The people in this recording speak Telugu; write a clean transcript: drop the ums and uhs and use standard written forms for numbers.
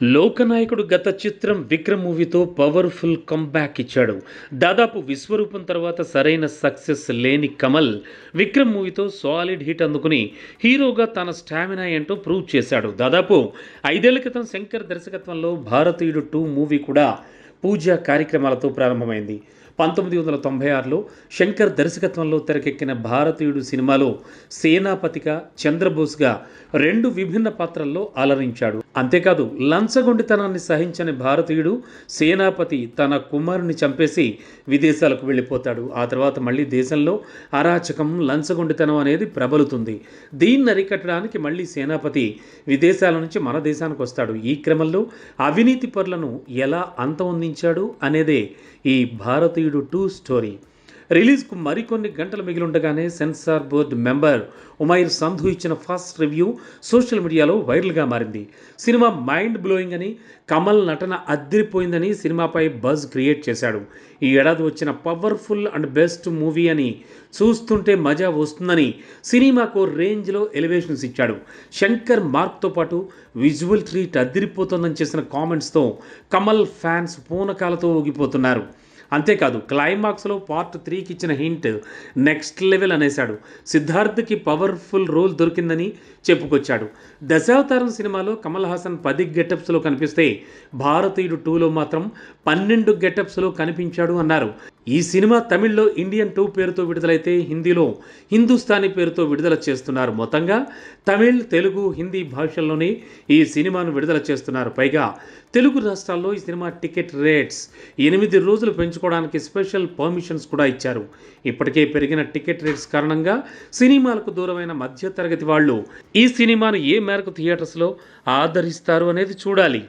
లోకనాయకుడు గత చిత్రం 'విక్రమ్' మూవీతో పవర్‌ఫుల్ కమ్‌బ్యాక్ ఇచ్చాడు. దాదాపు విశ్వరూపం తర్వాత సరైన సక్సెస్ లేని కమల్ 'విక్రమ్' మూవీతో సాలిడ్ హిట్ అందుకుని హీరోగా తన స్టామినా ఏంటో ప్రూవ్ చేశాడు. దాదాపు 5 ఏళ్ల క్రితం శంకర్ దర్శకత్వంలో 'భారతీయుడు 2' మూవీ కూడా పూజా కార్యక్రమాలతో ప్రారంభమైంది. 1996లో శంకర్ దర్శకత్వంలో తెరకెక్కిన 'భారతీయుడు' సినిమాలో సేనాపతిగా, చంద్రబోస్‌గా 2 విభిన్న పాత్రల్లో అలరించాడు. అంతేకాదు లంచగొండితనాన్ని సహించని భారతీయుడు సేనాపతి తన కుమారుని చంపేసి విదేశాలకు వెళ్ళిపోతాడు. ఆ తర్వాత మళ్ళీ దేశంలో అరాచకం, లంచగొండితనం అనేది ప్రబలుతుంది. దీన్ని అరికట్టడానికి మళ్ళీ సేనాపతి విదేశాల నుంచి మన దేశానికి వస్తాడు. ఈ క్రమంలో అవినీతి పరులను ఎలా అంతమొందించాడు అనేదే ఈ 'భారతీయుడు 2' స్టోరీ. రిలీజ్కు మరికొన్ని గంటలు మిగిలుండగానే censor board member Umair Sandhu ఇచ్చిన ఫస్ట్ రివ్యూ సోషల్ మీడియాలో వైరల్గా మారింది. సినిమా మైండ్ బ్లోయింగ్ అని, కమల్ నటన అదిరిపోయిందని సినిమాపై బజ్ క్రియేట్ చేశాడు. ఈ ఏడాది వచ్చిన పవర్ఫుల్ అండ్ బెస్ట్ మూవీ అని, చూస్తుంటే మజా వస్తుందని సినిమాకు రేంజ్లో ఎలివేషన్స్ ఇచ్చాడు. శంకర్ మార్క్తో పాటు విజువల్ ట్రీట్ అదిరిపోతుందని చేసిన కామెంట్స్తో కమల్ ఫ్యాన్స్ పూనకాలతో ఊగిపోతున్నారు. అంతేకాదు క్లైమాక్స్లో పార్ట్ 3కి ఇచ్చిన హింట్ నెక్స్ట్ లెవెల్ అనేశాడు. సిద్ధార్థ్కి పవర్ఫుల్ రోల్ దొరికిందని చెప్పుకొచ్చాడు. దశావతారం సినిమాలో కమల్ హాసన్ 10 గెటప్స్లో కనిపిస్తే 'భారతీయుడు 2'లో మాత్రం 12 గెటప్స్లో కనిపించాడు అన్నారు. ఈ సినిమా తమిళ్లో ఇండియన్ 2 పేరుతో విడుదలైతే హిందీలో హిందుస్థానీ పేరుతో విడుదల చేస్తున్నారు. మొత్తంగా తమిళ్, తెలుగు, హిందీ భాషల్లోనే ఈ సినిమాను విడుదల చేస్తున్నారు. పైగా తెలుగు రాష్ట్రాల్లో ఈ సినిమా టికెట్ రేట్స్ 8 రోజులు పెంచుకోవడానికి స్పెషల్ పర్మిషన్స్ కూడా ఇచ్చారు. ఇప్పటికే పెరిగిన టికెట్ రేట్స్ కారణంగా సినిమాలకు దూరమైన మధ్యతరగతి వాళ్ళు ఈ సినిమాను ఏ మేరకు థియేటర్స్లో ఆదరిస్తారు అనేది చూడాలి.